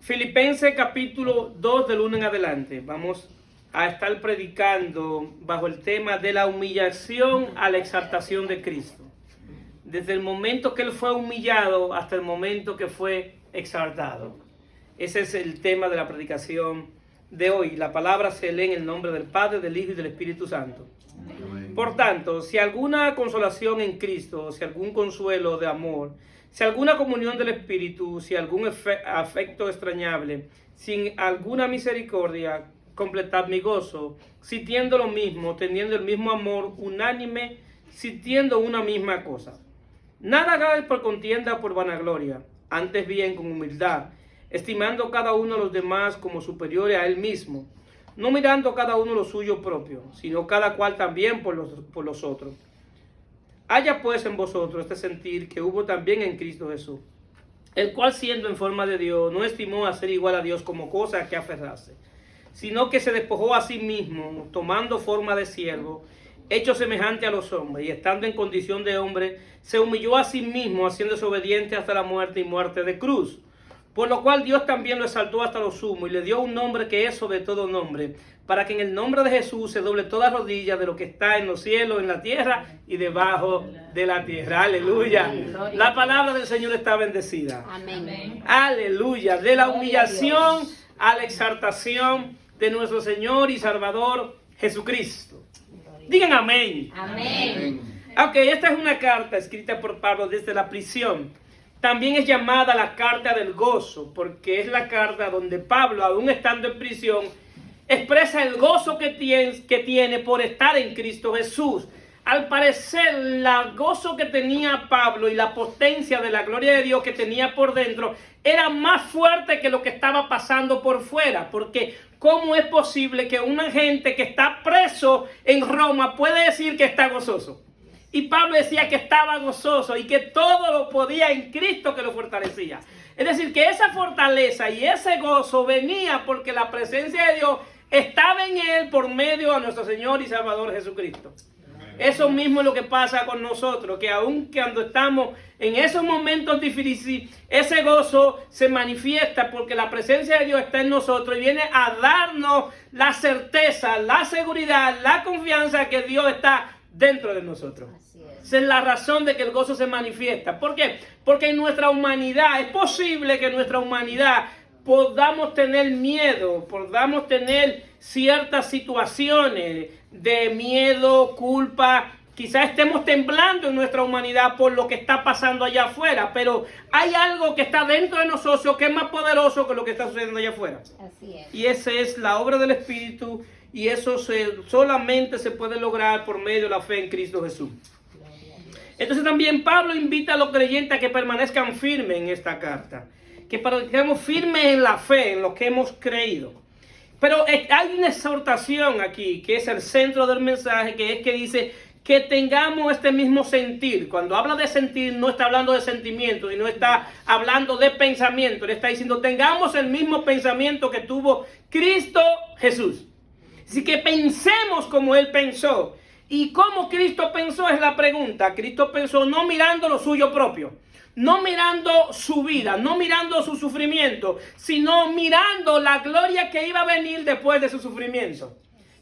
Filipenses capítulo 2 del 1 en adelante. Vamos a estar predicando bajo el tema de la humillación a la exaltación de Cristo. Desde el momento que Él fue humillado hasta el momento que fue exaltado. Ese es el tema de la predicación de hoy. La palabra se lee en el nombre del Padre, del Hijo y del Espíritu Santo. Por tanto, si alguna consolación en Cristo, si algún consuelo de amor, si alguna comunión del Espíritu, si algún afecto extrañable, sin alguna misericordia, completad mi gozo, sintiendo lo mismo, teniendo el mismo amor unánime, sintiendo una misma cosa. Nada hagáis por contienda o por vanagloria, antes bien con humildad, estimando cada uno a los demás como superiores a él mismo, no mirando cada uno lo suyo propio, sino cada cual también por los otros. Haya pues en vosotros este sentir que hubo también en Cristo Jesús, el cual siendo en forma de Dios, no estimó a ser igual a Dios como cosa a que aferrarse, sino que se despojó a sí mismo, tomando forma de siervo, hecho semejante a los hombres, y estando en condición de hombre, se humilló a sí mismo, haciéndose obediente hasta la muerte y muerte de cruz. Por lo cual Dios también lo exaltó hasta lo sumo y le dio un nombre que es sobre todo nombre, para que en el nombre de Jesús se doble toda rodilla de lo que está en los cielos, en la tierra y debajo de la tierra. Aleluya. La palabra del Señor está bendecida. Amén. Aleluya. De la humillación a la exaltación de nuestro Señor y Salvador Jesucristo. Digan amén. Amén. Ok, esta es una carta escrita por Pablo desde la prisión. También es llamada la carta del gozo, porque es la carta donde Pablo, aún estando en prisión, expresa el gozo que tiene por estar en Cristo Jesús. Al parecer, el gozo que tenía Pablo y la potencia de la gloria de Dios que tenía por dentro era más fuerte que lo que estaba pasando por fuera. Porque ¿cómo es posible que una gente que está preso en Roma puede decir que está gozoso? Y Pablo decía que estaba gozoso y que todo lo podía en Cristo que lo fortalecía. Es decir, que esa fortaleza y ese gozo venía porque la presencia de Dios estaba en él por medio de nuestro Señor y Salvador Jesucristo. Eso mismo es lo que pasa con nosotros, que aun cuando estamos en esos momentos difíciles, ese gozo se manifiesta porque la presencia de Dios está en nosotros y viene a darnos la certeza, la seguridad, la confianza que Dios está dentro de nosotros. Esa es la razón de que el gozo se manifiesta. ¿Por qué? Porque en nuestra humanidad, es posible que en nuestra humanidad podamos tener miedo, podamos tener ciertas situaciones de miedo, culpa. Quizás estemos temblando en nuestra humanidad por lo que está pasando allá afuera, pero hay algo que está dentro de nosotros que es más poderoso que lo que está sucediendo allá afuera. Así es. Y esa es la obra del Espíritu, y eso solamente se puede lograr por medio de la fe en Cristo Jesús. Entonces también Pablo invita a los creyentes a que permanezcan firmes en esta carta, que permanezcamos firmes en la fe, en lo que hemos creído. Pero hay una exhortación aquí, que es el centro del mensaje, que es que dice que tengamos este mismo sentir. Cuando habla de sentir, no está hablando de sentimientos, y no está hablando de pensamiento. Le está diciendo, tengamos el mismo pensamiento que tuvo Cristo Jesús. Así que pensemos como Él pensó. ¿Y cómo Cristo pensó? Es la pregunta. Cristo pensó no mirando lo suyo propio, no mirando su vida, no mirando su sufrimiento, sino mirando la gloria que iba a venir después de su sufrimiento.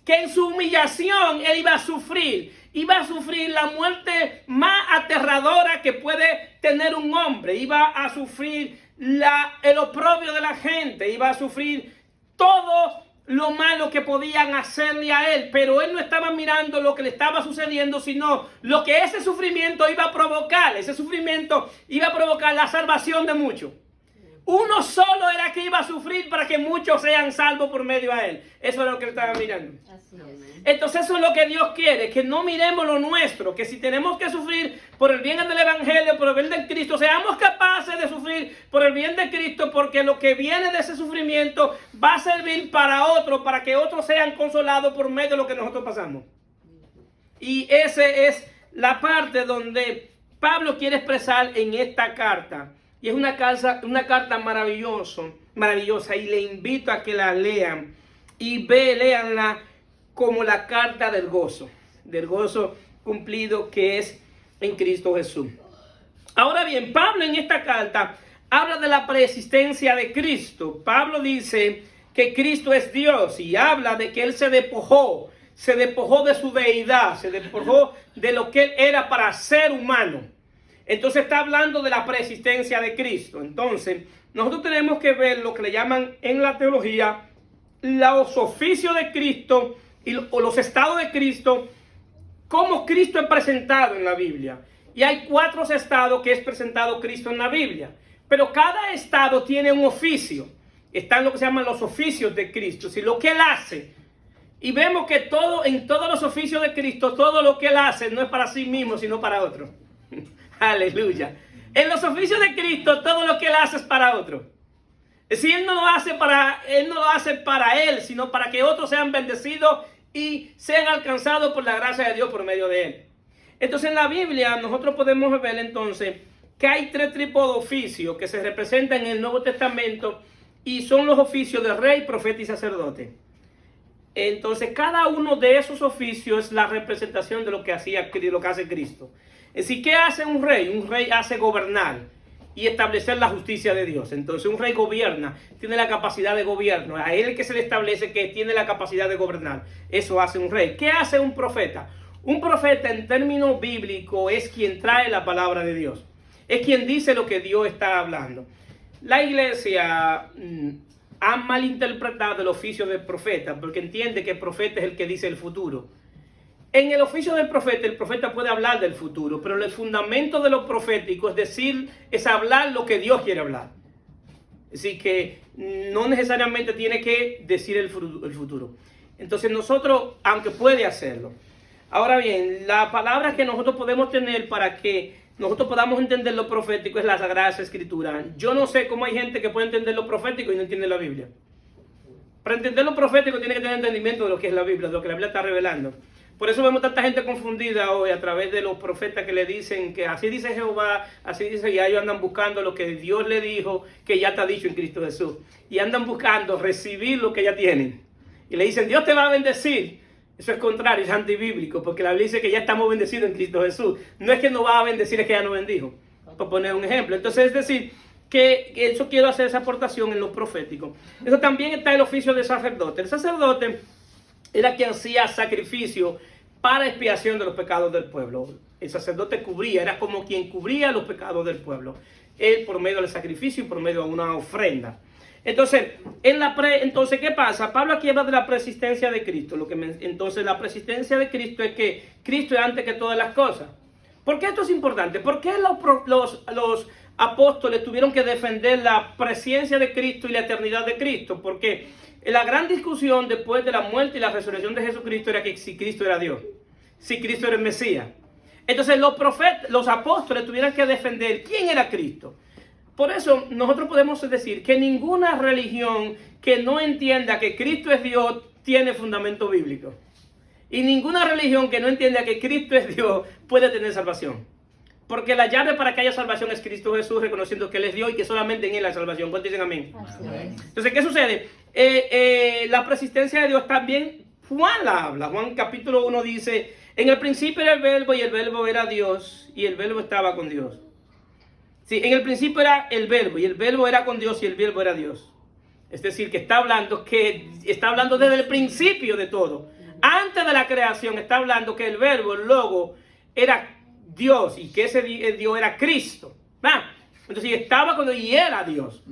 Que en su humillación Él iba a sufrir la muerte más aterradora que puede tener un hombre. Iba a sufrir el oprobio de la gente, iba a sufrir todo lo malo que podían hacerle a él, pero él no estaba mirando lo que le estaba sucediendo, sino lo que ese sufrimiento iba a provocar. Ese sufrimiento iba a provocar la salvación de muchos. Uno solo era que iba a sufrir para que muchos sean salvos por medio de él. Eso es lo que él estaba mirando. Así es. Entonces eso es lo que Dios quiere, que no miremos lo nuestro, que si tenemos que sufrir por el bien del Evangelio, por el bien de Cristo, seamos capaces de sufrir por el bien de Cristo, porque lo que viene de ese sufrimiento va a servir para otros, para que otros sean consolados por medio de lo que nosotros pasamos. Y esa es la parte donde Pablo quiere expresar en esta carta. Y es una carta maravillosa, y le invito a que la lean y léanla como la carta del gozo cumplido que es en Cristo Jesús. Ahora bien, Pablo en esta carta habla de la preexistencia de Cristo. Pablo dice que Cristo es Dios y habla de que Él se despojó de su deidad, se despojó de lo que Él era para ser humano. Entonces está hablando de la preexistencia de Cristo. Entonces nosotros tenemos que ver lo que le llaman en la teología los oficios de Cristo o los estados de Cristo, cómo Cristo es presentado en la Biblia. Y hay 4 estados que es presentado Cristo en la Biblia. Pero cada estado tiene un oficio. Están lo que se llaman los oficios de Cristo, si lo que Él hace. Y vemos que en todos los oficios de Cristo, todo lo que Él hace no es para sí mismo, sino para otro. Aleluya. En los oficios de Cristo, todo lo que Él hace es para otro. Es decir, Él no lo hace para Él, sino para que otros sean bendecidos y sean alcanzados por la gracia de Dios por medio de Él. Entonces en la Biblia nosotros podemos ver entonces que hay 3 tipos de oficios que se representan en el Nuevo Testamento y son los oficios de rey, profeta y sacerdote. Entonces cada uno de esos oficios es la representación de lo que hace Cristo. Es decir, ¿qué hace un rey? Un rey hace gobernar y establecer la justicia de Dios. Entonces un rey gobierna, tiene la capacidad de gobierno. A él que se le establece que tiene la capacidad de gobernar. Eso hace un rey. ¿Qué hace un profeta? Un profeta en términos bíblicos es quien trae la palabra de Dios. Es quien dice lo que Dios está hablando. La iglesia ha malinterpretado el oficio del profeta porque entiende que el profeta es el que dice el futuro. En el oficio del profeta, el profeta puede hablar del futuro, pero el fundamento de lo profético es hablar lo que Dios quiere hablar. Así que no necesariamente tiene que decir el futuro. Entonces nosotros, aunque puede hacerlo. Ahora bien, la palabra que nosotros podemos tener para que nosotros podamos entender lo profético es la Sagrada Escritura. Yo no sé cómo hay gente que puede entender lo profético y no entiende la Biblia. Para entender lo profético tiene que tener entendimiento de lo que es la Biblia, de lo que la Biblia está revelando. Por eso vemos tanta gente confundida hoy a través de los profetas que le dicen que así dice Jehová, así dice, y ellos andan buscando lo que Dios le dijo, que ya está dicho en Cristo Jesús. Y andan buscando recibir lo que ya tienen. Y le dicen, Dios te va a bendecir. Eso es contrario, es antibíblico, porque la Biblia dice que ya estamos bendecidos en Cristo Jesús. No es que nos va a bendecir, es que ya nos bendijo. Por poner un ejemplo. Entonces es decir, que eso quiero hacer esa aportación en lo profético. Eso también está el oficio de sacerdote. El sacerdote era quien hacía sacrificio para expiación de los pecados del pueblo. El sacerdote cubría, era como quien cubría los pecados del pueblo. Él por medio del sacrificio y por medio de una ofrenda. Entonces, entonces, ¿qué pasa? Pablo aquí habla de la preexistencia de Cristo. Entonces, la preexistencia de Cristo es que Cristo es antes que todas las cosas. ¿Por qué esto es importante? ¿Por qué los apóstoles tuvieron que defender la presencia de Cristo y la eternidad de Cristo? Porque la gran discusión después de la muerte y la resurrección de Jesucristo era que si Cristo era Dios, si Cristo era el Mesías. Entonces, los apóstoles tuvieron que defender quién era Cristo. Por eso nosotros podemos decir que ninguna religión que no entienda que Cristo es Dios tiene fundamento bíblico. Y ninguna religión que no entienda que Cristo es Dios puede tener salvación. Porque la llave para que haya salvación es Cristo Jesús, reconociendo que Él es Dios y que solamente en Él hay salvación. ¿Cuántos dicen amén? Amén. Entonces, ¿qué sucede? La persistencia de Dios también, Juan la habla. Juan capítulo 1 dice, en el principio era el verbo y el verbo era Dios y el verbo estaba con Dios. Sí, en el principio era el verbo y el verbo era con Dios y el verbo era Dios. Es decir, que está hablando desde el principio de todo. Antes de la creación está hablando que el verbo, el logo, era Dios y que ese Dios era Cristo. Entonces estaba con Dios y era Dios.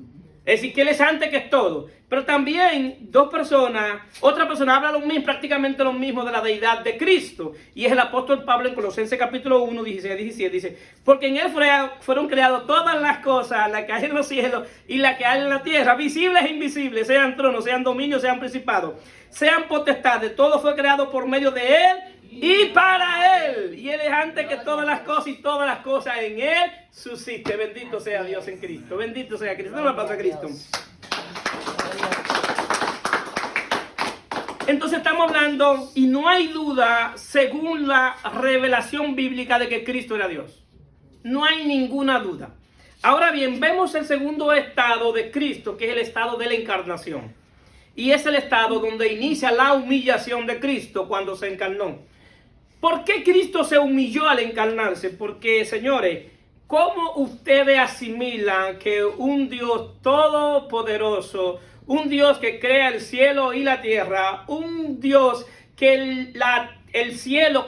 Es decir, que Él es antes que todo. Pero también otra persona habla prácticamente lo mismo de la deidad de Cristo. Y es el apóstol Pablo en Colosenses capítulo 1, 16, 17. Dice, porque en Él fueron creadas todas las cosas, las que hay en los cielos y las que hay en la tierra, visibles e invisibles, sean tronos, sean dominios, sean principados, sean potestades. Todo fue creado por medio de Él y para Él. Y Él es antes que todas las cosas y todas las cosas en Él subsisten. Bendito sea Dios en Cristo. Bendito sea Cristo. No me pasa a Cristo. Entonces estamos hablando, y no hay duda, según la revelación bíblica, de que Cristo era Dios. No hay ninguna duda. Ahora bien, vemos el segundo estado de Cristo, que es el estado de la encarnación. Y es el estado donde inicia la humillación de Cristo cuando se encarnó. ¿Por qué Cristo se humilló al encarnarse? Porque, señores, ¿cómo ustedes asimilan que un Dios todopoderoso, un Dios que crea el cielo y la tierra, un Dios que el cielo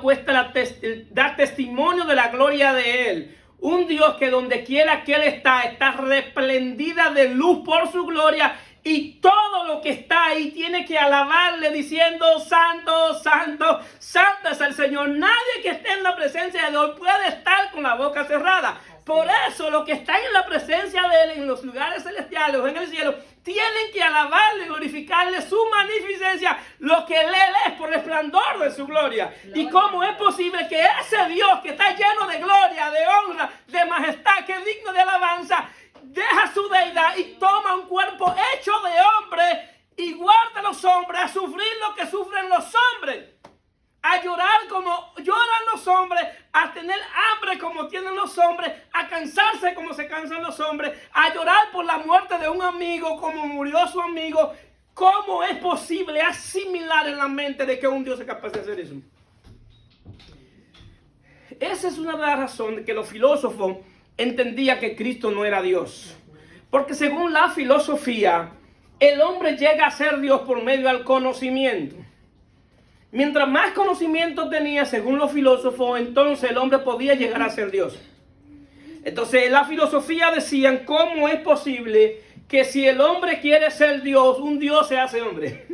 da testimonio de la gloria de Él, un Dios que donde quiera que Él está resplendida de luz por su gloria, y todo lo que está ahí tiene que alabarle diciendo: santo, santo, santo es el Señor? Nadie que esté en la presencia de Dios puede estar con la boca cerrada. Por eso los que están en la presencia de Él, en los lugares celestiales o en el cielo, tienen que alabarle, glorificarle su magnificencia, lo que Él es por el resplandor de su gloria. ¿Y cómo es posible que ese Dios que está lleno de gloria, de honra, de majestad, que es digno de alabanza, deja su deidad y toma un cuerpo hecho de hombre, igual de los hombres, a sufrir lo que sufren los hombres, a llorar como lloran los hombres, a tener hambre como tienen los hombres, a cansarse como se cansan los hombres, a llorar por la muerte de un amigo como murió su amigo? ¿Cómo es posible asimilar en la mente de que un Dios es capaz de hacer eso? Esa es una de las razones que los filósofos entendían que Cristo no era Dios. Porque según la filosofía, el hombre llega a ser Dios por medio del conocimiento. Mientras más conocimiento tenía, según los filósofos, entonces el hombre podía llegar a ser Dios. Entonces la filosofía decían: ¿cómo es posible que si el hombre quiere ser Dios, un Dios se hace hombre?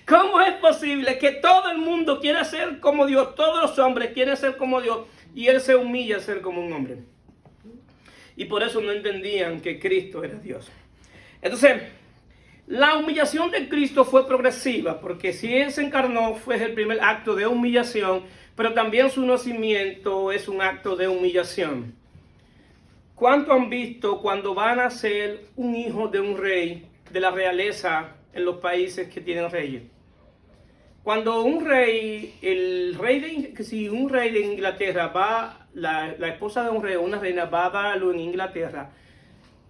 ¿Cómo es posible que todo el mundo quiera ser como Dios, todos los hombres quieren ser como Dios, y Él se humilla a ser como un hombre? Y por eso no entendían que Cristo era Dios. Entonces, la humillación de Cristo fue progresiva, porque si Él se encarnó fue el primer acto de humillación, pero también su nacimiento es un acto de humillación. ¿Cuánto han visto cuando van a ser un hijo de un rey de la realeza en los países que tienen reyes? Cuando un rey, si un rey de Inglaterra va, la esposa de un rey o una reina va a darlo en Inglaterra,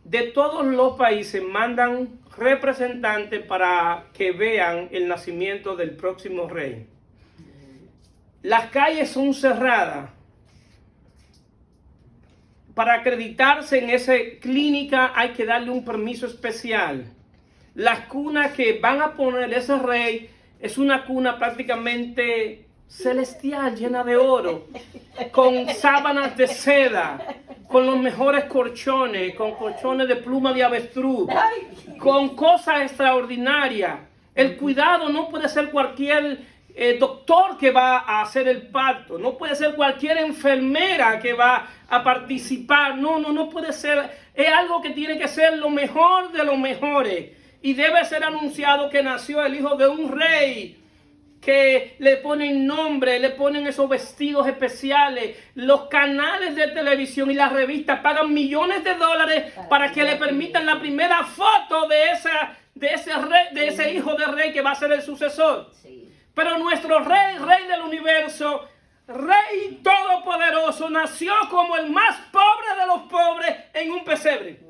de todos los países mandan representantes para que vean el nacimiento del próximo rey. Las calles son cerradas. Para acreditarse en esa clínica hay que darle un permiso especial. Las cunas que van a poner ese rey es una cuna prácticamente celestial, llena de oro, con sábanas de seda, con los mejores colchones, con colchones de pluma de avestruz, con cosas extraordinarias. El cuidado no puede ser cualquier doctor que va a hacer el parto, no puede ser cualquier enfermera que va a participar, no puede ser, es algo que tiene que ser lo mejor de los mejores. Y debe ser anunciado que nació el hijo de un rey, que le ponen nombre, le ponen esos vestidos especiales. Los canales de televisión y las revistas pagan millones de dólares para que le permitan la primera foto de ese hijo de rey que va a ser el sucesor. Pero nuestro rey del universo, Rey todopoderoso, nació como el más pobre de los pobres en un pesebre,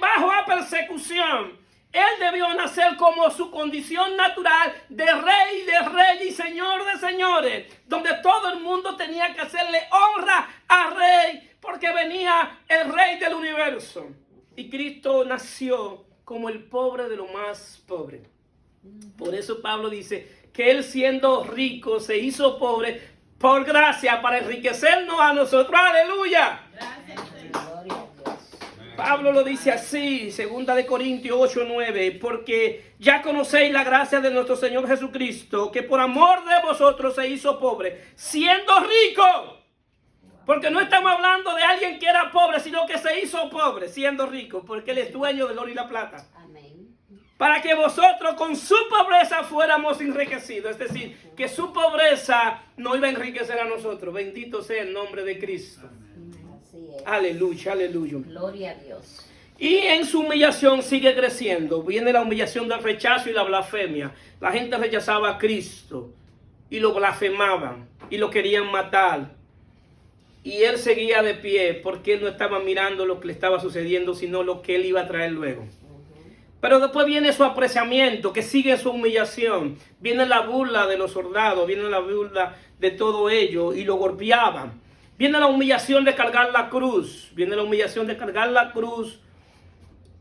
bajo a persecución. Él debió nacer como su condición natural de rey y señor de señores, donde todo el mundo tenía que hacerle honra a rey, porque venía el rey del universo. Y Cristo nació como el pobre de lo más pobre. Por eso Pablo dice que Él, siendo rico, se hizo pobre por gracia para enriquecernos a nosotros. ¡Aleluya! Pablo lo dice así, 2 Corintios 8:9, porque ya conocéis la gracia de nuestro Señor Jesucristo, que por amor de vosotros se hizo pobre, siendo rico. Porque no estamos hablando de alguien que era pobre, sino que se hizo pobre, siendo rico, porque Él es dueño del oro y la plata. Amén. Para que vosotros con su pobreza fuéramos enriquecidos. Es decir, que su pobreza no iba a enriquecer a nosotros. Bendito sea el nombre de Cristo. Aleluya, aleluya. Gloria a Dios. Y en su humillación sigue creciendo. Viene la humillación del rechazo y la blasfemia. La gente rechazaba a Cristo y lo blasfemaban y lo querían matar. Y Él seguía de pie porque Él no estaba mirando lo que le estaba sucediendo, sino lo que Él iba a traer luego. Pero después viene su apreciamiento, que sigue su humillación. Viene la burla de los soldados, viene la burla de todo ello y lo golpeaban. Viene la humillación de cargar la cruz. Viene la humillación de cargar la cruz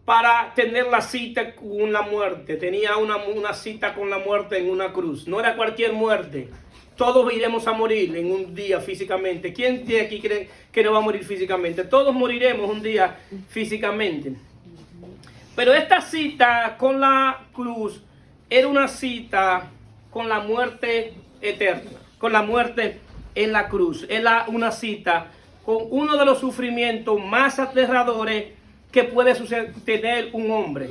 para tener la cita con la muerte. Tenía una cita con la muerte en una cruz. No era cualquier muerte. Todos iremos a morir en un día físicamente. ¿Quién de aquí cree que no va a morir físicamente? Todos moriremos un día físicamente. Pero esta cita con la cruz era una cita con la muerte eterna, con la muerte en la cruz. Era una cita con uno de los sufrimientos más aterradores que puede tener un hombre.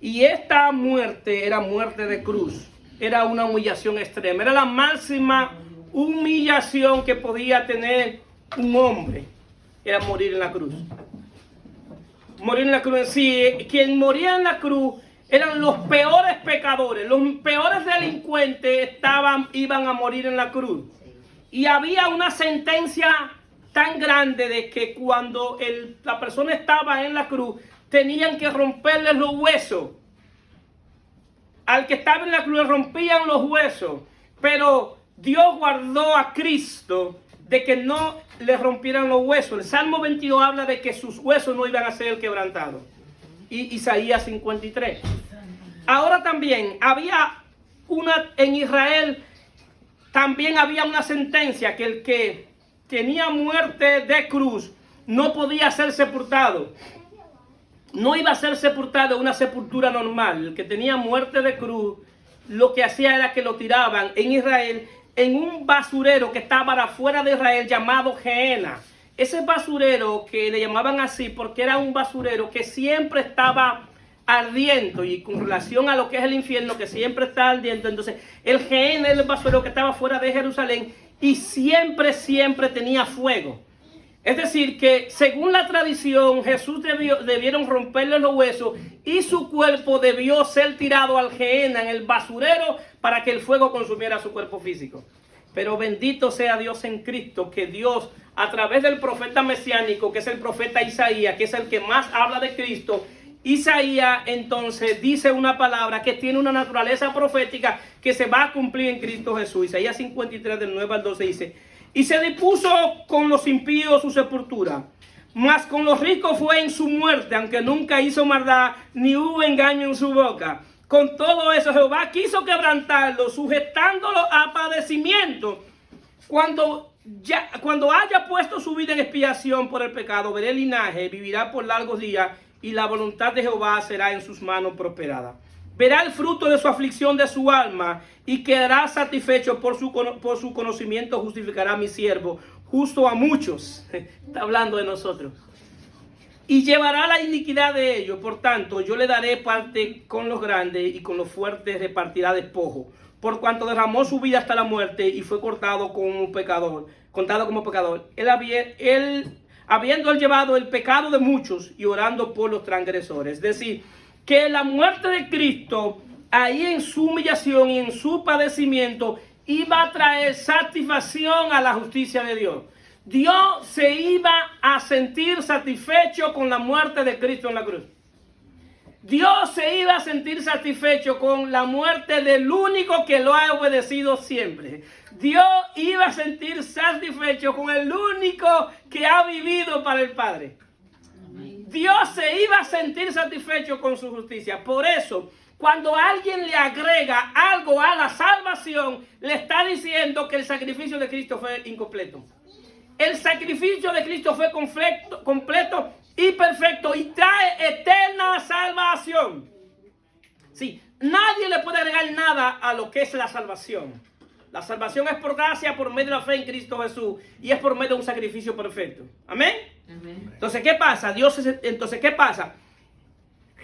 Y esta muerte era muerte de cruz. Era una humillación extrema. Era la máxima humillación que podía tener un hombre. Era morir en la cruz. Morir en la cruz. Sí, quien moría en la cruz eran los peores pecadores. Los peores delincuentes iban a morir en la cruz. Y había una sentencia tan grande de que cuando la persona estaba en la cruz, tenían que romperle los huesos. Al que estaba en la cruz le rompían los huesos, pero Dios guardó a Cristo de que no le rompieran los huesos. El Salmo 22 habla de que sus huesos no iban a ser quebrantados. Y Isaías 53. Ahora también en Israel también había una sentencia que el que tenía muerte de cruz no podía ser sepultado. No iba a ser sepultado en una sepultura normal. El que tenía muerte de cruz, lo que hacía era que lo tiraban en Israel en un basurero que estaba afuera de Israel llamado Gehenna. Ese basurero que le llamaban así porque era un basurero que siempre estaba ardiendo, y con relación a lo que es el infierno que siempre está ardiendo. Entonces el Gehenna era el basurero que estaba fuera de Jerusalén y siempre tenía fuego. Es decir, que según la tradición, Jesús debieron romperle los huesos y su cuerpo debió ser tirado al Gehenna, en el basurero, para que el fuego consumiera su cuerpo físico. Pero bendito sea Dios en Cristo, que Dios, a través del profeta mesiánico, que es el profeta Isaías, que es el que más habla de Cristo, Isaías entonces dice una palabra que tiene una naturaleza profética que se va a cumplir en Cristo Jesús. Isaías 53, del 9 al 12 dice: y se dispuso con los impíos su sepultura, mas con los ricos fue en su muerte, aunque nunca hizo maldad, ni hubo engaño en su boca. Con todo eso Jehová quiso quebrantarlo, sujetándolo a padecimiento. Cuando haya puesto su vida en expiación por el pecado, veré el linaje, vivirá por largos días, y la voluntad de Jehová será en sus manos prosperada. Verá el fruto de su aflicción de su alma y quedará satisfecho por su conocimiento. Justificará a mi siervo, justo a muchos. Está hablando de nosotros. Y llevará la iniquidad de ellos. Por tanto, yo le daré parte con los grandes, y con los fuertes repartirá despojo. Por cuanto derramó su vida hasta la muerte y fue contado como pecador. Habiendo él llevado el pecado de muchos y orando por los transgresores. Es decir, que la muerte de Cristo, ahí en su humillación y en su padecimiento, iba a traer satisfacción a la justicia de Dios. Dios se iba a sentir satisfecho con la muerte de Cristo en la cruz. Dios se iba a sentir satisfecho con la muerte del único que lo ha obedecido siempre. Dios iba a sentir satisfecho con el único que ha vivido para el Padre. Dios se iba a sentir satisfecho con su justicia. Por eso, cuando alguien le agrega algo a la salvación, le está diciendo que el sacrificio de Cristo fue incompleto. El sacrificio de Cristo fue completo y perfecto y trae eterna salvación. Sí, nadie le puede agregar nada a lo que es la salvación. La salvación es por gracia, por medio de la fe en Cristo Jesús, y es por medio de un sacrificio perfecto. Amén. Amén. Entonces, ¿qué pasa? ¿Qué pasa?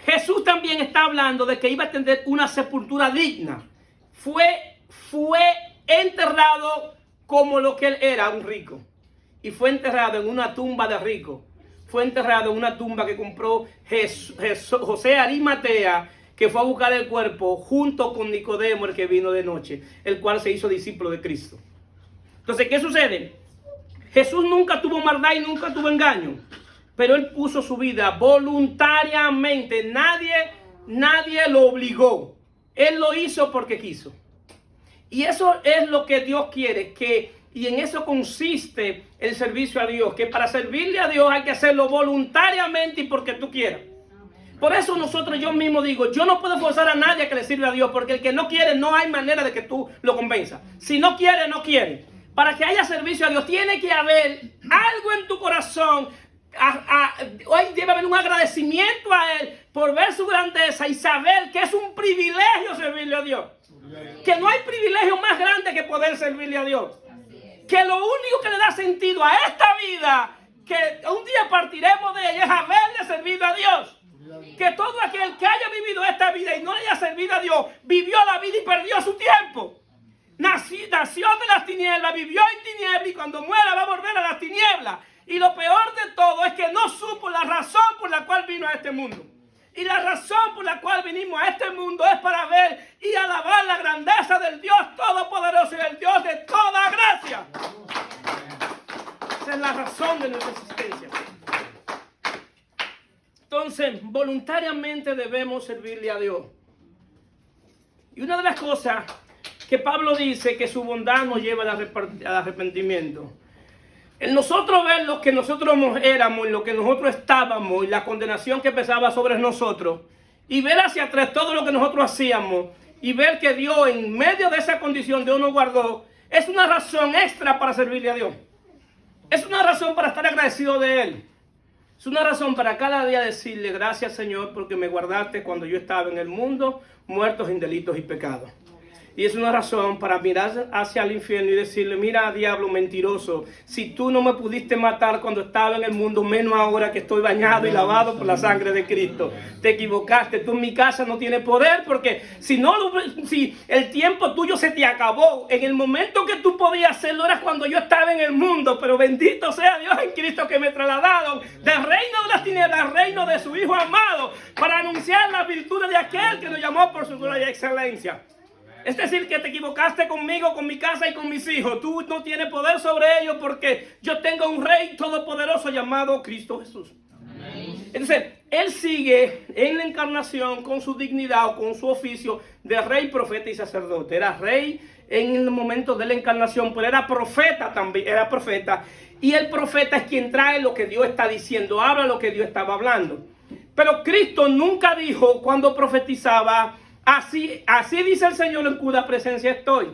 Jesús también está hablando de que iba a tener una sepultura digna. Fue enterrado como lo que él era, un rico. Y fue enterrado en una tumba de rico. Fue enterrado en una tumba que compró José Arimatea, que fue a buscar el cuerpo junto con Nicodemo, el que vino de noche, el cual se hizo discípulo de Cristo. Entonces, ¿qué sucede? Jesús nunca tuvo maldad y nunca tuvo engaño, pero él puso su vida voluntariamente. Nadie lo obligó. Él lo hizo porque quiso. Y eso es lo que Dios quiere, Y en eso consiste el servicio a Dios, que para servirle a Dios hay que hacerlo voluntariamente y porque tú quieras. Por eso yo mismo digo, yo no puedo forzar a nadie a que le sirva a Dios, porque el que no quiere, no hay manera de que tú lo convenzas. Si no quiere, no quiere. Para que haya servicio a Dios, tiene que haber algo en tu corazón. Hoy debe haber un agradecimiento a Él por ver su grandeza y saber que es un privilegio servirle a Dios. Que no hay privilegio más grande que poder servirle a Dios. Que lo único que le da sentido a esta vida, que un día partiremos de ella, es haberle servido a Dios. Que todo aquel que haya vivido esta vida y no le haya servido a Dios, vivió la vida y perdió su tiempo. Nació de las tinieblas, vivió en tinieblas y cuando muera va a volver a las tinieblas. Y lo peor de todo es que no supo la razón por la cual vino a este mundo. Y la razón por la cual vinimos a este mundo es para ver y alabar la grandeza del Dios Todopoderoso y el Dios de toda gracia. Esa es la razón de nuestra existencia. Entonces, voluntariamente debemos servirle a Dios. Y una de las cosas que Pablo dice que su bondad nos lleva al arrepentimiento. En nosotros ver lo que nosotros éramos, lo que nosotros estábamos y la condenación que pesaba sobre nosotros, y ver hacia atrás todo lo que nosotros hacíamos y ver que Dios en medio de esa condición Dios nos guardó, es una razón extra para servirle a Dios. Es una razón para estar agradecido de Él. Es una razón para cada día decirle gracias, Señor, porque me guardaste cuando yo estaba en el mundo, muertos en delitos y pecados. Y es una razón para mirar hacia el infierno y decirle, mira, diablo mentiroso, si tú no me pudiste matar cuando estaba en el mundo, menos ahora que estoy bañado y lavado por la sangre de Cristo. Te equivocaste, tú en mi casa no tienes poder, porque si el tiempo tuyo se te acabó, en el momento que tú podías hacerlo era cuando yo estaba en el mundo, pero bendito sea Dios en Cristo que me trasladaron del reino de las tinieblas al reino de su Hijo amado, para anunciar las virtudes de aquel que nos llamó por su gloria y excelencia. Es decir, que te equivocaste conmigo, con mi casa y con mis hijos. Tú no tienes poder sobre ellos porque yo tengo un Rey todopoderoso llamado Cristo Jesús. Amén. Entonces, Él sigue en la encarnación con su dignidad o con su oficio de Rey, profeta y sacerdote. Era Rey en el momento de la encarnación, pero era profeta también, era profeta. Y el profeta es quien trae lo que Dios está diciendo, habla lo que Dios estaba hablando. Pero Cristo nunca dijo cuando profetizaba, Así dice el Señor en cuya presencia estoy.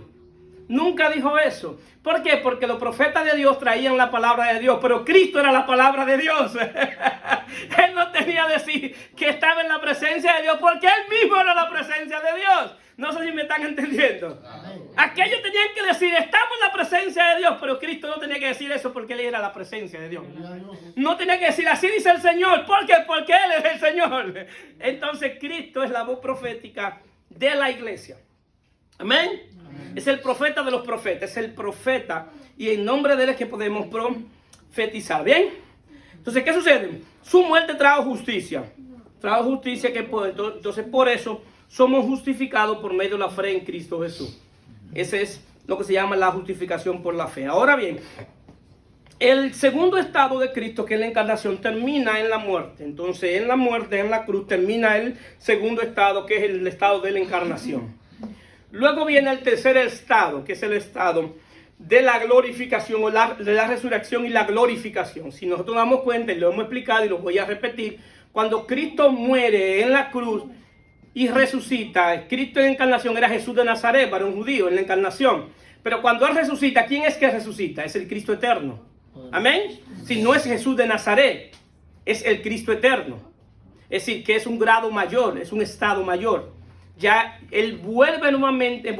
Nunca dijo eso. ¿Por qué? Porque los profetas de Dios traían la palabra de Dios, pero Cristo era la palabra de Dios. Él no tenía que decir que estaba en la presencia de Dios, porque Él mismo era la presencia de Dios. No sé si me están entendiendo. Aquellos tenían que decir, estamos en la presencia de Dios, pero Cristo no tenía que decir eso porque Él era la presencia de Dios. No tenía que decir, así dice el Señor. ¿Por qué? Porque Él es el Señor. Entonces Cristo es la voz profética de la iglesia. Amén. Es el profeta de los profetas, es el profeta, y en nombre de Él es que podemos profetizar. ¿Bien? Entonces, ¿qué sucede? Su muerte trajo justicia. Trajo justicia, entonces por eso somos justificados por medio de la fe en Cristo Jesús. Ese es lo que se llama la justificación por la fe. Ahora bien, el segundo estado de Cristo, que es la encarnación, termina en la muerte. Entonces, en la muerte, en la cruz, termina el segundo estado, que es el estado de la encarnación. Luego viene el tercer estado, que es el estado de la glorificación, o de la resurrección y la glorificación. Si nosotros nos damos cuenta, y lo hemos explicado y lo voy a repetir, cuando Cristo muere en la cruz y resucita, Cristo en la encarnación era Jesús de Nazaret, para un judío en la encarnación. Pero cuando Él resucita, ¿quién es que resucita? Es el Cristo eterno. Amén. Si no es Jesús de Nazaret, es el Cristo eterno. Es decir, que es un grado mayor, es un estado mayor. Ya Él vuelve nuevamente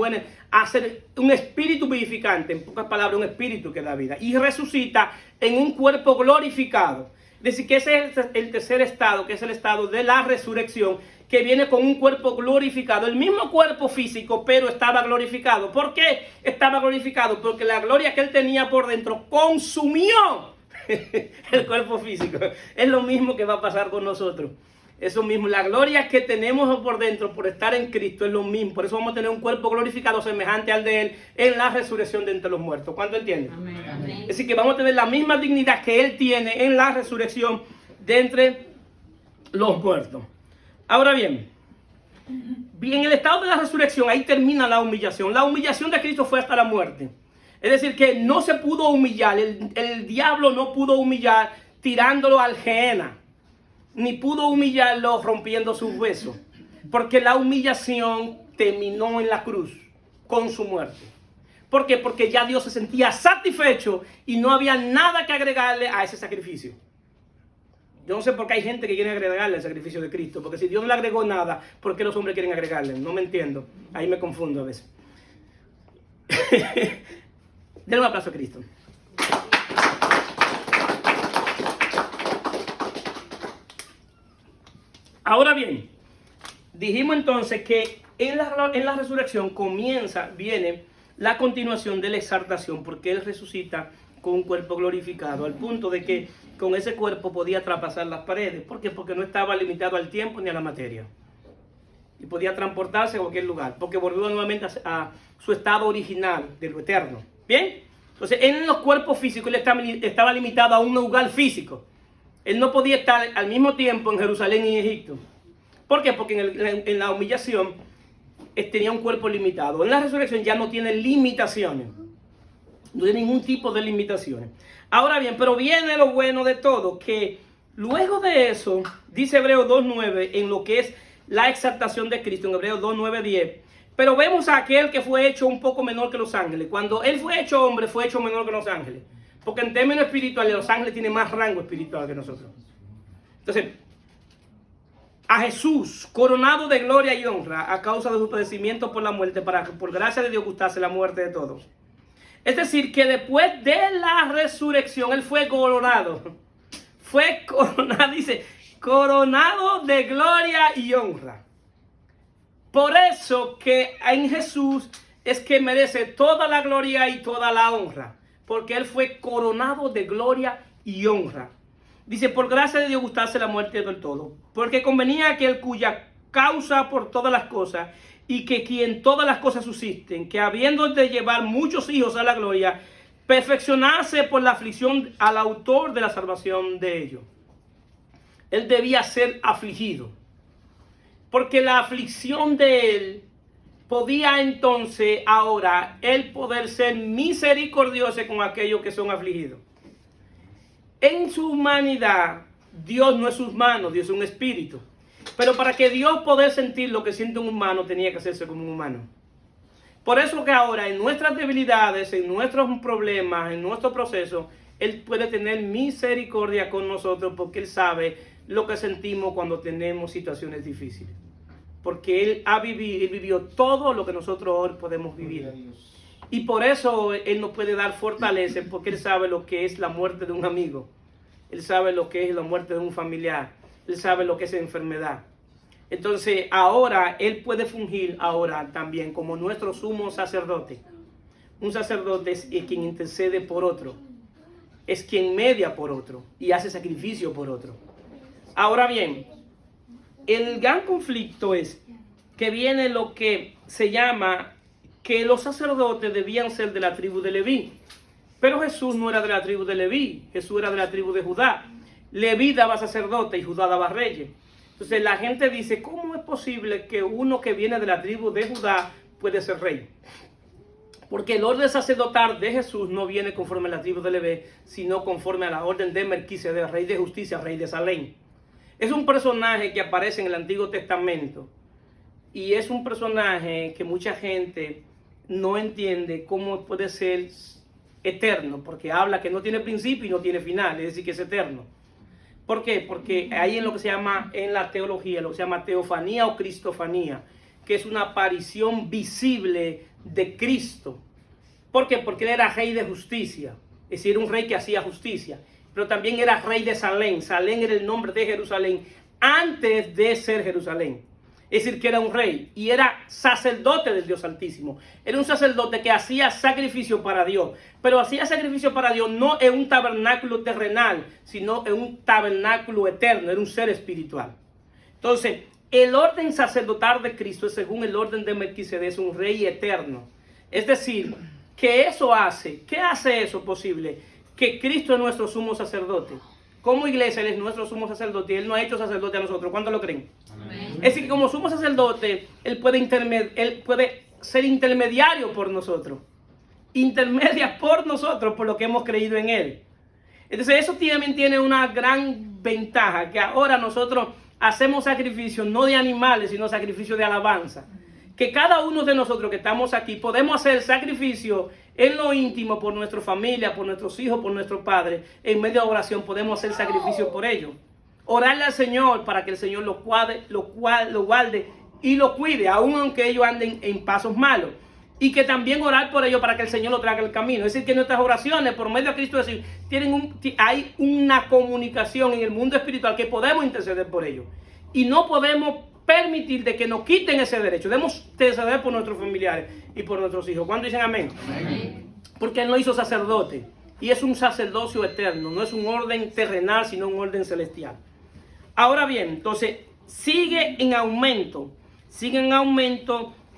a ser un espíritu vivificante, en pocas palabras, un espíritu que da vida. Y resucita en un cuerpo glorificado. Es decir, que ese es el tercer estado, que es el estado de la resurrección, que viene con un cuerpo glorificado. El mismo cuerpo físico, pero estaba glorificado. ¿Por qué estaba glorificado? Porque la gloria que Él tenía por dentro consumió el cuerpo físico. Es lo mismo que va a pasar con nosotros. Eso mismo, la gloria que tenemos por dentro por estar en Cristo es lo mismo. Por eso vamos a tener un cuerpo glorificado semejante al de Él en la resurrección de entre los muertos. ¿Cuánto entienden? Amén. Es decir, que vamos a tener la misma dignidad que Él tiene en la resurrección de entre los muertos. Ahora bien, en el estado de la resurrección, ahí termina la humillación. La humillación de Cristo fue hasta la muerte. Es decir, que no se pudo humillar, el diablo no pudo humillar tirándolo al Gehenna, ni pudo humillarlo rompiendo sus huesos, porque la humillación terminó en la cruz con su muerte. ¿Por qué? Porque ya Dios se sentía satisfecho y no había nada que agregarle a ese sacrificio. Yo no sé por qué hay gente que quiere agregarle al sacrificio de Cristo, porque si Dios no le agregó nada, ¿por qué los hombres quieren agregarle? No me entiendo, ahí me confundo a veces. Denle un aplauso a Cristo. Ahora bien, dijimos entonces que en la resurrección viene la continuación de la exaltación, porque Él resucita con un cuerpo glorificado, al punto de que con ese cuerpo podía traspasar las paredes. ¿Por qué? Porque no estaba limitado al tiempo ni a la materia. Y podía transportarse a cualquier lugar, porque volvió nuevamente a su estado original, de lo eterno. ¿Bien? Entonces, en los cuerpos físicos Él estaba limitado a un lugar físico. Él no podía estar al mismo tiempo en Jerusalén y en Egipto. ¿Por qué? Porque en la humillación tenía un cuerpo limitado. En la resurrección ya no tiene limitaciones. No tiene ningún tipo de limitaciones. Ahora bien, pero viene lo bueno de todo, que luego de eso, dice Hebreos 2.9, en lo que es la exaltación de Cristo, en Hebreos 2.9.10, pero vemos a aquel que fue hecho un poco menor que los ángeles. Cuando Él fue hecho hombre, fue hecho menor que los ángeles. Porque en términos espirituales, los ángeles tienen más rango espiritual que nosotros. Entonces, a Jesús, coronado de gloria y honra, a causa de su padecimiento por la muerte, para que por gracia de Dios gustase la muerte de todos. Es decir, que después de la resurrección, Él fue coronado. Fue coronado, dice, coronado de gloria y honra. Por eso que en Jesús es que merece toda la gloria y toda la honra. Porque Él fue coronado de gloria y honra. Dice, por gracia de Dios gustase la muerte del todo. Porque convenía aquel cuya causa por todas las cosas, y que quien todas las cosas subsisten, que habiendo de llevar muchos hijos a la gloria, perfeccionase por la aflicción al autor de la salvación de ellos. Él debía ser afligido, porque la aflicción de Él podía entonces ahora Él poder ser misericordioso con aquellos que son afligidos. En su humanidad, Dios no es humano, Dios es un espíritu. Pero para que Dios poder sentir lo que siente un humano, tenía que hacerse como un humano. Por eso que ahora en nuestras debilidades, en nuestros problemas, en nuestro proceso, Él puede tener misericordia con nosotros, porque Él sabe lo que sentimos cuando tenemos situaciones difíciles. Porque Él vivió todo lo que nosotros hoy podemos vivir. Y por eso Él nos puede dar fortaleza, porque Él sabe lo que es la muerte de un amigo. Él sabe lo que es la muerte de un familiar. Él sabe lo que es enfermedad. Entonces ahora Él puede fungir ahora también como nuestro sumo sacerdote. Un sacerdote es quien intercede por otro. Es quien media por otro y hace sacrificio por otro. Ahora bien, el gran conflicto es que viene lo que se llama que los sacerdotes debían ser de la tribu de Leví. Pero Jesús no era de la tribu de Leví, Jesús era de la tribu de Judá. Leví daba sacerdote y Judá daba reyes. Entonces la gente dice, ¿cómo es posible que uno que viene de la tribu de Judá puede ser rey? Porque el orden sacerdotal de Jesús no viene conforme a la tribu de Leví, sino conforme a la orden de Melquisedec, rey de justicia, rey de Salem. Es un personaje que aparece en el Antiguo Testamento y es un personaje que mucha gente no entiende cómo puede ser eterno, porque habla que no tiene principio y no tiene final, es decir, que es eterno. ¿Por qué? Porque hay en lo que se llama en la teología, lo que se llama teofanía o cristofanía, que es una aparición visible de Cristo. ¿Por qué? Porque Él era rey de justicia, es decir, un rey que hacía justicia, pero también era rey de Salem. Salem era el nombre de Jerusalén antes de ser Jerusalén. Es decir, que era un rey y era sacerdote del Dios Altísimo. Era un sacerdote que hacía sacrificio para Dios. Pero hacía sacrificio para Dios no en un tabernáculo terrenal, sino en un tabernáculo eterno. Era un ser espiritual. Entonces, el orden sacerdotal de Cristo es según el orden de Melquisedec, es un rey eterno. Es decir, que eso hace, ¿qué hace eso posible? Que Cristo es nuestro sumo sacerdote. Como iglesia, Él es nuestro sumo sacerdote y Él no ha hecho sacerdote a nosotros. ¿Cuántos lo creen? Amén. Es decir, que como sumo sacerdote, Él puede ser intermediario por nosotros. intermedia por nosotros, por lo que hemos creído en Él. Entonces eso también tiene una gran ventaja, que ahora nosotros hacemos sacrificios no de animales, sino sacrificios de alabanza. Que cada uno de nosotros que estamos aquí podemos hacer sacrificio en lo íntimo por nuestra familia, por nuestros hijos, por nuestros padres. En medio de oración podemos hacer sacrificio por ellos. Orarle al Señor para que el Señor lo guarde y lo cuide, aun aunque ellos anden en pasos malos. Y que también orar por ellos para que el Señor lo traiga el camino. Es decir, que nuestras oraciones por medio de Cristo Jesús hay una comunicación en el mundo espiritual que podemos interceder por ellos. Y no podemos permitir de que nos quiten ese derecho. Debemos interceder por nuestros familiares y por nuestros hijos. ¿Cuándo dicen amén? Amén. Porque Él nos hizo sacerdote. Y es un sacerdocio eterno. No es un orden terrenal, sino un orden celestial. Ahora bien, entonces, sigue en aumento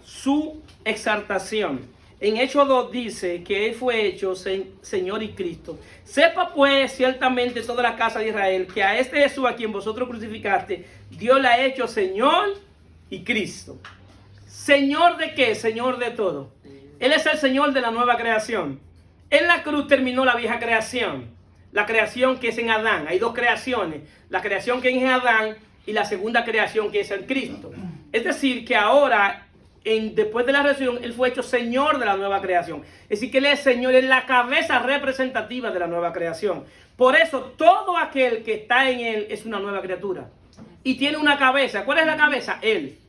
su exaltación. En Hechos 2 dice que Él fue hecho Señor y Cristo. Sepa pues ciertamente toda la casa de Israel que a este Jesús a quien vosotros crucificaste, Dios le ha hecho Señor y Cristo. ¿Señor de qué? Señor de todo. Él es el Señor de la nueva creación. En la cruz terminó la vieja creación. La creación que es en Adán. Hay dos creaciones. La creación que es en Adán y la segunda creación que es en Cristo. Es decir, que ahora, después de la resurrección, Él fue hecho Señor de la nueva creación. Es decir, que Él es Señor, es la cabeza representativa de la nueva creación. Por eso, todo aquel que está en Él es una nueva criatura. Y tiene una cabeza. ¿Cuál es la cabeza? Él.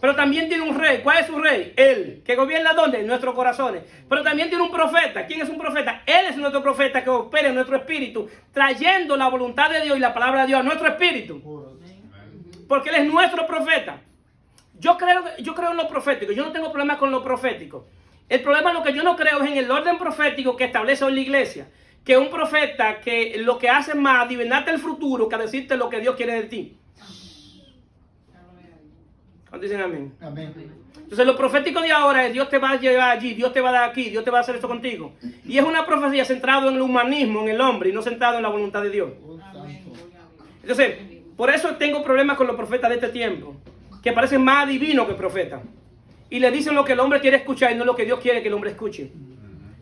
Pero también tiene un rey. ¿Cuál es su rey? Él. ¿Que gobierna dónde? En nuestros corazones. Pero también tiene un profeta. ¿Quién es un profeta? Él es nuestro profeta que opera en nuestro espíritu, trayendo la voluntad de Dios y la palabra de Dios a nuestro espíritu. Porque Él es nuestro profeta. Yo creo en lo profético. Yo no tengo problema con lo profético. El problema, lo que yo no creo, es en el orden profético que establece hoy la iglesia. Que un profeta que lo que hace es más adivinarte el futuro que a decirte lo que Dios quiere de ti. ¿Cuántos dicen amén? Amén. Entonces lo profético de ahora es: Dios te va a llevar allí, Dios te va a dar aquí, Dios te va a hacer esto contigo. Y es una profecía centrada en el humanismo, en el hombre, y no centrada en la voluntad de Dios. Entonces, por eso tengo problemas con los profetas de este tiempo, que parecen más adivinos que profetas. Y le dicen lo que el hombre quiere escuchar y no lo que Dios quiere que el hombre escuche.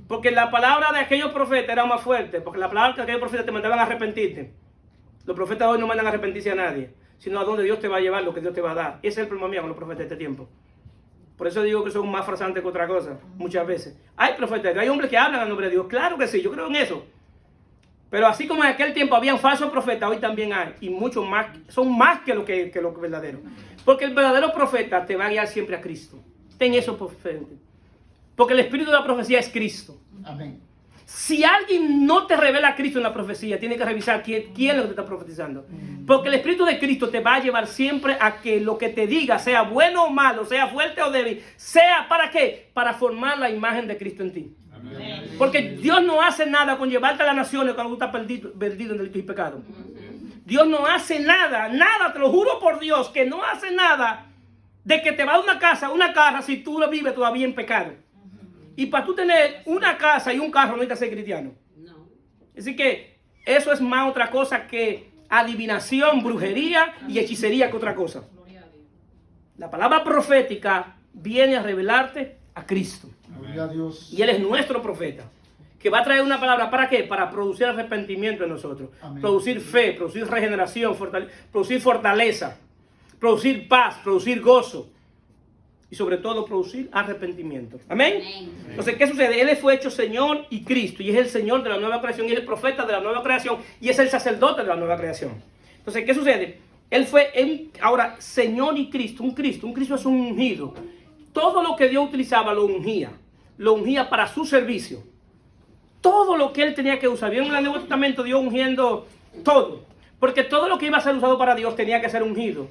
Porque la palabra de aquellos profetas era más fuerte. Porque la palabra de aquellos profetas te mandaban a arrepentirte. Los profetas hoy no mandan a arrepentirse a nadie, sino a donde Dios te va a llevar, lo que Dios te va a dar. Ese es el problema mío con los profetas de este tiempo. Por eso digo que son más farsantes que otra cosa, muchas veces. Hay profetas, hay hombres que hablan al nombre de Dios. Claro que sí, yo creo en eso. Pero así como en aquel tiempo habían falsos profetas, hoy también hay. Y muchos más, son más que lo verdadero. Porque el verdadero profeta te va a guiar siempre a Cristo. Ten eso por frente. Porque el espíritu de la profecía es Cristo. Amén. Si alguien no te revela a Cristo en la profecía, tiene que revisar quién es lo que te está profetizando. Porque el espíritu de Cristo te va a llevar siempre a que lo que te diga, sea bueno o malo, sea fuerte o débil, sea ¿para qué? Para formar la imagen de Cristo en ti. Amén. Porque Dios no hace nada con llevarte a las naciones cuando tú estás perdido en delito y pecado. Dios no hace nada, te lo juro por Dios, que no hace nada de que te va a una casa si tú lo vives todavía en pecado. Y para tú tener una casa y un carro no necesitas ser cristiano. No. Así que eso es más otra cosa que adivinación, brujería y hechicería que otra cosa. La palabra profética viene a revelarte a Cristo. Gloria a Dios. Y Él es nuestro profeta, que va a traer una palabra, ¿para qué? Para producir arrepentimiento en nosotros. Amén. Producir fe, producir regeneración, producir fortaleza, producir paz, producir gozo. Y sobre todo producir arrepentimiento. ¿Amén? Amén. Entonces, ¿qué sucede? Él fue hecho Señor y Cristo. Y es el Señor de la nueva creación. Y es el profeta de la nueva creación. Y es el sacerdote de la nueva creación. Entonces, ¿qué sucede? Él fue ahora Señor y Cristo. Un Cristo es un ungido. Todo lo que Dios utilizaba lo ungía. Lo ungía para su servicio. Todo lo que Él tenía que usar. Vieron en el Nuevo Testamento Dios ungiendo todo. Porque todo lo que iba a ser usado para Dios tenía que ser ungido.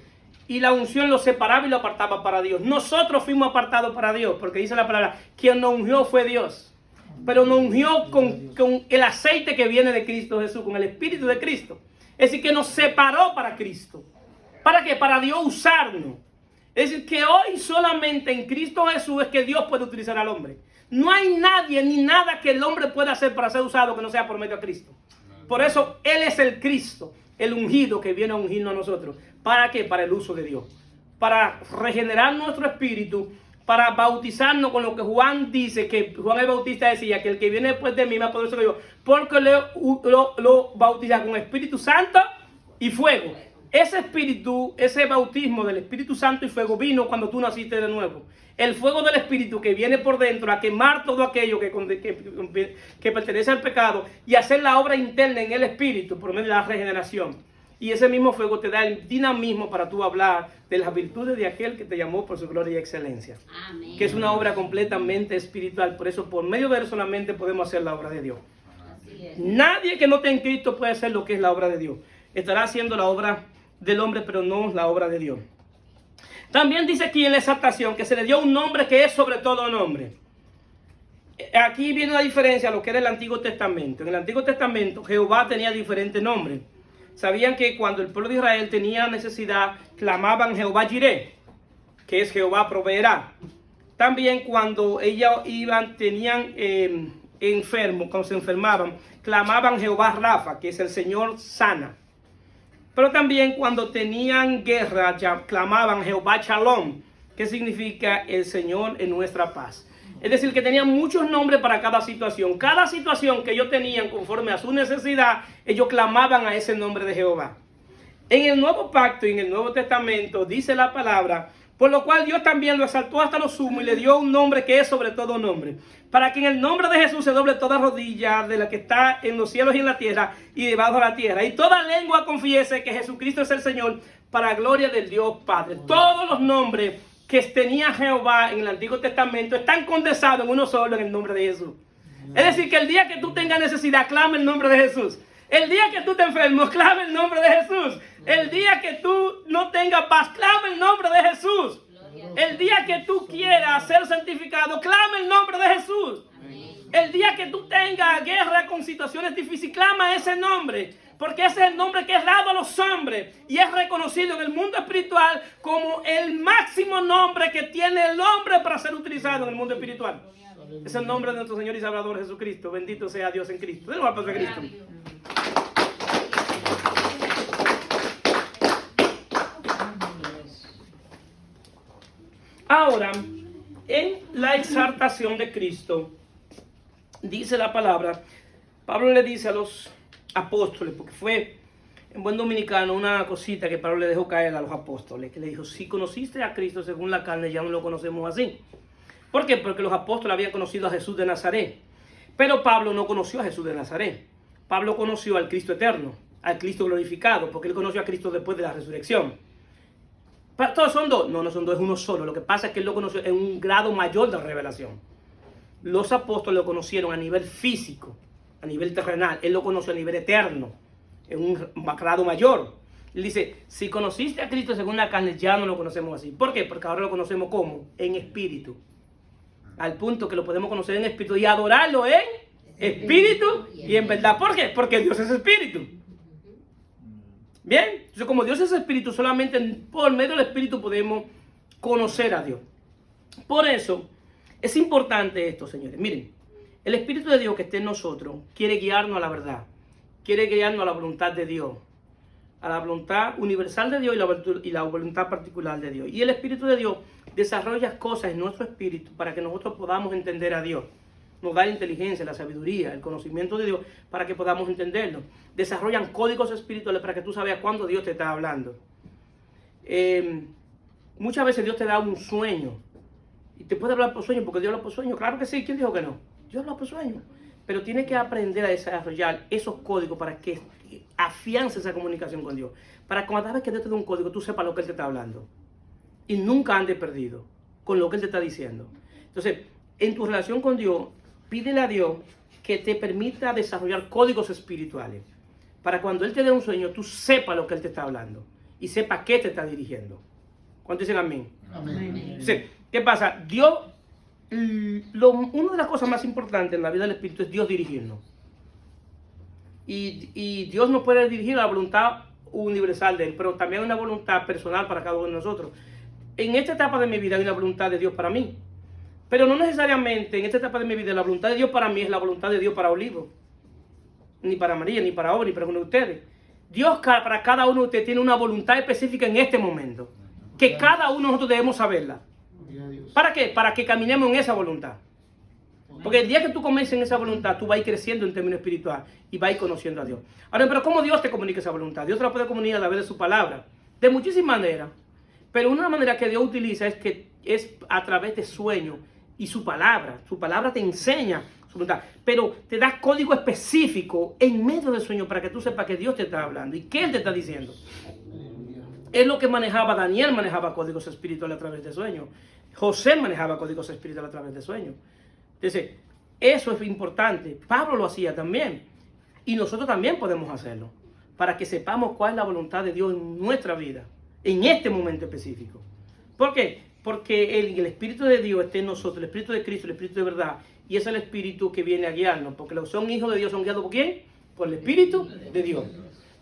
Y la unción lo separaba y lo apartaba para Dios. Nosotros fuimos apartados para Dios, porque dice la palabra, quien nos ungió fue Dios. Pero nos ungió con el aceite que viene de Cristo Jesús, con el Espíritu de Cristo. Es decir, que nos separó para Cristo. ¿Para qué? Para Dios usarnos. Es decir, que hoy solamente en Cristo Jesús es que Dios puede utilizar al hombre. No hay nadie ni nada que el hombre pueda hacer para ser usado que no sea por medio de Cristo. Por eso Él es el Cristo, el ungido que viene a ungirnos a nosotros. ¿Para qué? Para el uso de Dios. Para regenerar nuestro espíritu, para bautizarnos con lo que Juan dice, que Juan el Bautista decía, que el que viene después de mí más poderoso que yo, porque lo bautiza con Espíritu Santo y fuego. Ese espíritu, ese bautismo del Espíritu Santo y fuego vino cuando tú naciste de nuevo. El fuego del Espíritu que viene por dentro a quemar todo aquello que pertenece al pecado y hacer la obra interna en el Espíritu por medio de la regeneración. Y ese mismo fuego te da el dinamismo para tú hablar de las virtudes de aquel que te llamó por su gloria y excelencia. Amén. Que es una obra completamente espiritual. Por eso, por medio de él solamente podemos hacer la obra de Dios. Nadie que no esté en Cristo puede hacer lo que es la obra de Dios. Estará haciendo la obra del hombre, pero no la obra de Dios. También dice aquí en la exaltación que se le dio un nombre que es sobre todo nombre. Aquí viene una diferencia a lo que era el Antiguo Testamento. En el Antiguo Testamento Jehová tenía diferentes nombres. Sabían que cuando el pueblo de Israel tenía necesidad, clamaban Jehová Jireh, que es Jehová proveerá. También cuando ellos tenían enfermos, cuando se enfermaban, clamaban Jehová Rafa, que es el Señor sana. Pero también cuando tenían guerra, clamaban Jehová Shalom, que significa el Señor en nuestra paz. Es decir, que tenían muchos nombres para cada situación. Cada situación que ellos tenían conforme a su necesidad, ellos clamaban a ese nombre de Jehová. En el Nuevo Pacto y en el Nuevo Testamento dice la palabra, por lo cual Dios también lo exaltó hasta lo sumo y le dio un nombre que es sobre todo nombre, para que en el nombre de Jesús se doble toda rodilla de la que está en los cielos y en la tierra y debajo de la tierra, y toda lengua confiese que Jesucristo es el Señor, para gloria del Dios Padre. Todos los nombres que tenía Jehová en el Antiguo Testamento están condensados en uno solo, en el nombre de Jesús. Es decir, que el día que tú tengas necesidad, clama el nombre de Jesús. El día que tú te enfermes, clama el nombre de Jesús. El día que tú no tengas paz, clama el nombre de Jesús. El día que tú quieras ser santificado, clama el nombre de Jesús. El día que tú tengas guerra con situaciones difíciles, clama ese nombre. Porque ese es el nombre que es dado a los hombres y es reconocido en el mundo espiritual como el máximo nombre que tiene el hombre para ser utilizado en el mundo espiritual. Es el nombre de nuestro Señor y Salvador Jesucristo. Bendito sea Dios en Cristo. Denle un aplauso a Cristo. Ahora, en la exaltación de Cristo, dice la palabra, Pablo le dice a los apóstoles, porque fue en buen dominicano una cosita que Pablo le dejó caer a los apóstoles, que le dijo, si conociste a Cristo según la carne, ya no lo conocemos así. ¿Por qué? Porque los apóstoles habían conocido a Jesús de Nazaret, pero Pablo no conoció a Jesús de Nazaret. Pablo conoció al Cristo eterno, al Cristo glorificado, porque él conoció a Cristo después de la resurrección. ¿Todos son dos? No, no son dos, es uno solo. Lo que pasa es que él lo conoció en un grado mayor de revelación. Los apóstoles lo conocieron a nivel físico, a nivel terrenal. Él lo conoció a nivel eterno, en un grado mayor. Él dice, si conociste a Cristo según la carne, ya no lo conocemos así. ¿Por qué? Porque ahora lo conocemos ¿cómo? En espíritu. Al punto que lo podemos conocer en espíritu y adorarlo en espíritu y en verdad. ¿Por qué? Porque Dios es espíritu. Bien, entonces como Dios es espíritu, solamente por medio del espíritu podemos conocer a Dios. Por eso es importante esto, señores. Miren, el Espíritu de Dios que esté en nosotros quiere guiarnos a la verdad, quiere guiarnos a la voluntad de Dios, a la voluntad universal de Dios y la voluntad particular de Dios. Y el Espíritu de Dios desarrolla cosas en nuestro espíritu para que nosotros podamos entender a Dios. Nos da la inteligencia, la sabiduría, el conocimiento de Dios para que podamos entenderlo. Desarrollan códigos espirituales para que tú sabes cuándo Dios te está hablando. Muchas veces Dios te da un sueño. Y te puede hablar por sueño porque Dios habla por sueño. Claro que sí. ¿Quién dijo que no? Dios habla por sueño. Pero tienes que aprender a desarrollar esos códigos para que afiances esa comunicación con Dios. Para que cada vez que Dios te dé un código, tú sepas lo que Él te está hablando. Y nunca andes perdido con lo que Él te está diciendo. Entonces, en tu relación con Dios, pídele a Dios que te permita desarrollar códigos espirituales. Para cuando Él te dé un sueño, tú sepas lo que Él te está hablando. Y sepas qué te está dirigiendo. ¿Cuántos dicen amén? Amén. Entonces, ¿qué pasa? Dios, una de las cosas más importantes en la vida del Espíritu es Dios dirigirnos. Y Dios nos puede dirigir a la voluntad universal de Él, pero también hay una voluntad personal para cada uno de nosotros. En esta etapa de mi vida hay una voluntad de Dios para mí. Pero no necesariamente en esta etapa de mi vida la voluntad de Dios para mí es la voluntad de Dios para Olivo. Ni para María, ni para Obra, ni para uno de ustedes. Dios para cada uno de ustedes tiene una voluntad específica en este momento. Que cada uno de nosotros debemos saberla. ¿Para qué? Para que caminemos en esa voluntad. Porque el día que tú comiences en esa voluntad, tú vas a ir creciendo en términos espirituales y vas a ir conociendo a Dios. Ahora, pero ¿cómo Dios te comunica esa voluntad? Dios te la puede comunicar a través de su palabra, de muchísimas maneras. Pero una manera que Dios utiliza es a través de sueños y su palabra. Su palabra te enseña su voluntad, pero te da código específico en medio del sueño para que tú sepas que Dios te está hablando y que Él te está diciendo. Es lo que manejaba Daniel, manejaba códigos espirituales a través de sueños. José manejaba códigos espirituales a través de sueños. Entonces, eso es importante. Pablo lo hacía también. Y nosotros también podemos hacerlo. Para que sepamos cuál es la voluntad de Dios en nuestra vida. En este momento específico. ¿Por qué? Porque el Espíritu de Dios está en nosotros. El Espíritu de Cristo, el Espíritu de verdad. Y es el Espíritu que viene a guiarnos. Porque los son hijos de Dios son guiados ¿por quién? Por el Espíritu de Dios.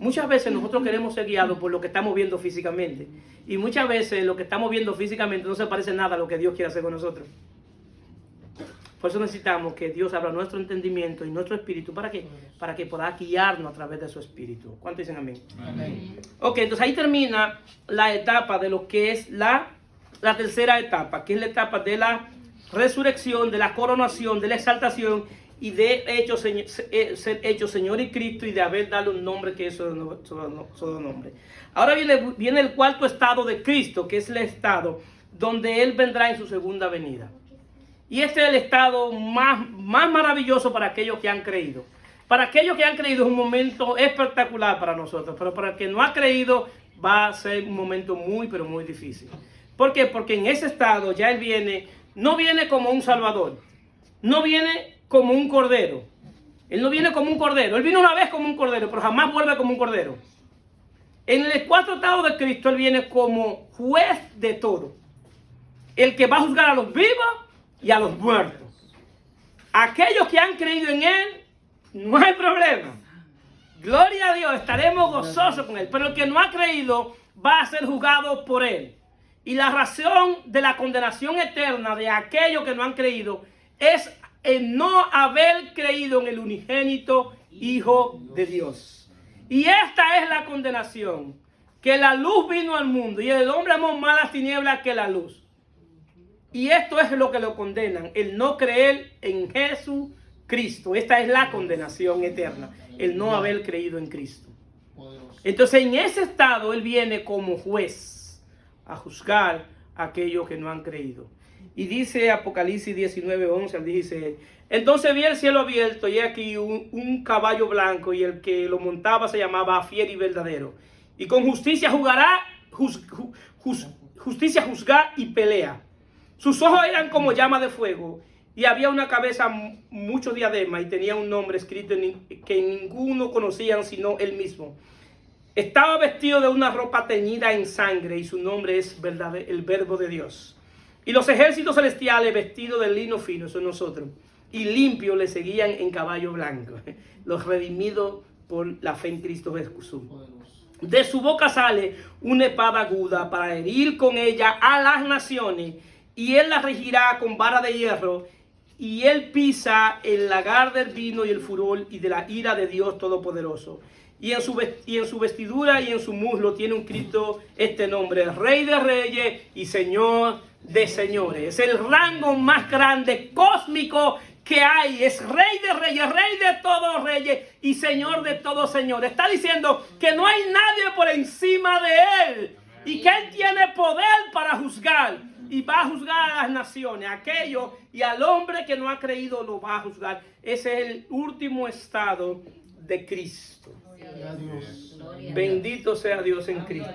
Muchas veces nosotros queremos ser guiados por lo que estamos viendo físicamente. Y muchas veces lo que estamos viendo físicamente no se parece nada a lo que Dios quiere hacer con nosotros. Por eso necesitamos que Dios abra nuestro entendimiento y nuestro espíritu. ¿Para qué? Para que pueda guiarnos a través de su espíritu. ¿Cuántos dicen amén? Amén. Ok, entonces ahí termina la etapa de lo que es la tercera etapa, que es la etapa de la resurrección, de la coronación, de la exaltación y de ser hecho Señor y Cristo y de haber dado un nombre que es su nombre. Ahora viene el cuarto estado de Cristo, que es el estado donde Él vendrá en su segunda venida. Y este es el estado más maravilloso para aquellos que han creído. Para aquellos que han creído es un momento espectacular para nosotros, pero para el que no ha creído va a ser un momento muy, pero muy difícil. ¿Por qué? Porque en ese estado ya Él no viene como un salvador, no viene como un cordero. Él no viene como un cordero. Él vino una vez como un cordero, pero jamás vuelve como un cordero. En el cuarto estado de Cristo Él viene como juez de todo. El que va a juzgar a los vivos y a los muertos. Aquellos que han creído en Él, no hay problema. Gloria a Dios, estaremos gozosos con Él. Pero el que no ha creído va a ser juzgado por Él. Y la razón de la condenación eterna de aquellos que no han creído es el no haber creído en el unigénito Hijo de Dios. Y esta es la condenación, que la luz vino al mundo y el hombre amó más las tinieblas que la luz. Y esto es lo que lo condenan, el no creer en Jesucristo. Esta es la condenación eterna, el no haber creído en Cristo. Entonces en ese estado Él viene como juez a juzgar a aquellos que no han creído. Y dice Apocalipsis 19:11, dice: entonces vi el cielo abierto y aquí un caballo blanco y el que lo montaba se llamaba Fiel y Verdadero. Y con justicia justicia juzga y pelea. Sus ojos eran como llama de fuego y había una cabeza mucho diadema y tenía un nombre escrito que ninguno conocía sino él mismo. Estaba vestido de una ropa teñida en sangre y su nombre es el Verbo de Dios. Y los ejércitos celestiales vestidos de lino fino, son nosotros, y limpios le seguían en caballo blanco, los redimidos por la fe en Cristo Jesús. De su boca sale una espada aguda para herir con ella a las naciones, y él la regirá con vara de hierro, y él pisa el lagar del vino y el furor y de la ira de Dios Todopoderoso. Y en su vestidura y en su muslo tiene un Cristo este nombre: Rey de Reyes y Señor de Señores. Es el rango más grande, cósmico que hay. Es Rey de Reyes, Rey de todos los reyes y Señor de todos señores. Está diciendo que no hay nadie por encima de Él y que Él tiene poder para juzgar. Y va a juzgar a las naciones, a aquellos y al hombre que no ha creído lo va a juzgar. Ese es el último estado de Cristo. Bendito sea Dios en Cristo.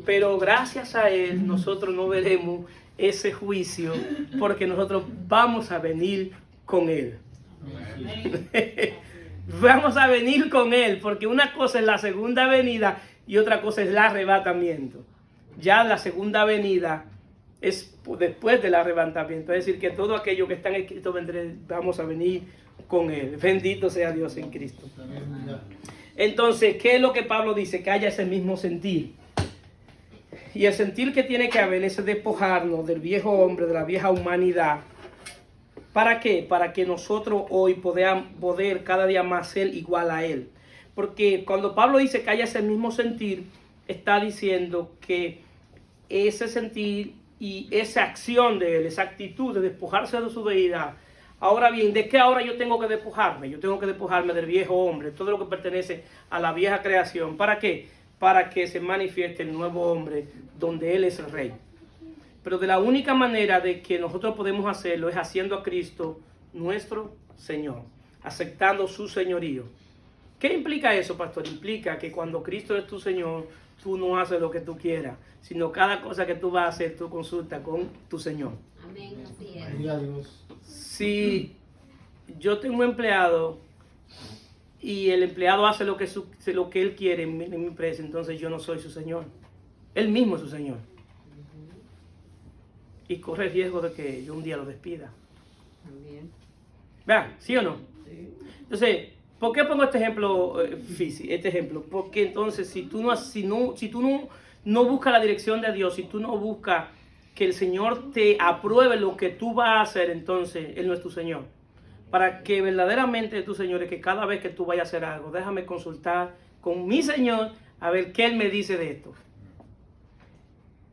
Pero gracias a Él nosotros no veremos ese juicio, porque nosotros vamos a venir con Él. Vamos a venir con Él, porque una cosa es la segunda venida y otra cosa es el arrebatamiento. Ya la segunda venida es después del arrebatamiento, es decir, que todo aquello que está en Cristo vamos a venir con Él. Bendito sea Dios en Cristo. Entonces, ¿qué es lo que Pablo dice? Que haya ese mismo sentir. Y el sentir que tiene que haber es despojarnos del viejo hombre, de la vieja humanidad. ¿Para qué? Para que nosotros hoy podamos poder cada día más ser igual a Él. Porque cuando Pablo dice que haya ese mismo sentir, está diciendo que ese sentir y esa acción de él, esa actitud de despojarse de su deidad. Ahora bien, ¿de qué ahora yo tengo que despojarme? Yo tengo que despojarme del viejo hombre, todo lo que pertenece a la vieja creación. ¿Para qué? Para que se manifieste el nuevo hombre donde él es el rey. Pero de la única manera de que nosotros podemos hacerlo es haciendo a Cristo nuestro Señor, aceptando su señorío. ¿Qué implica eso, pastor? Implica que cuando Cristo es tu Señor, tú no haces lo que tú quieras, sino cada cosa que tú vas a hacer, tú consultas con tu Señor. Amén, así es. Si yo tengo un empleado y el empleado hace lo que él quiere en mi empresa, entonces yo no soy su Señor. Él mismo es su Señor. Y corre el riesgo de que yo un día lo despida. También. ¿Vean? ¿Sí o no? Entonces, ¿por qué pongo este ejemplo físico? Este ejemplo, porque entonces si tú no buscas la dirección de Dios, si tú no buscas que el Señor te apruebe lo que tú vas a hacer, entonces Él no es tu Señor. Para que verdaderamente tu Señor es que cada vez que tú vayas a hacer algo, déjame consultar con mi Señor a ver qué Él me dice de esto.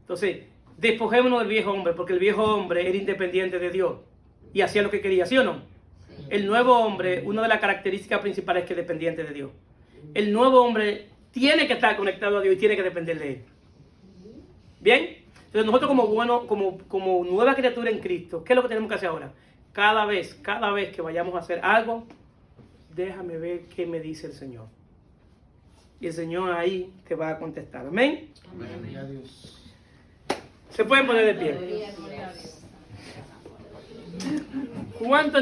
Entonces, despojémonos del viejo hombre, porque el viejo hombre era independiente de Dios y hacía lo que quería, ¿sí o no? El nuevo hombre, una de las características principales es que es dependiente de Dios. El nuevo hombre tiene que estar conectado a Dios y tiene que depender de Él. ¿Bien? Entonces nosotros como nueva criatura en Cristo, ¿qué es lo que tenemos que hacer ahora? Cada vez que vayamos a hacer algo, déjame ver qué me dice el Señor. Y el Señor ahí te va a contestar. ¿Amén? Amén. Se pueden poner de pie. Gloria a Dios. ¿Cuánto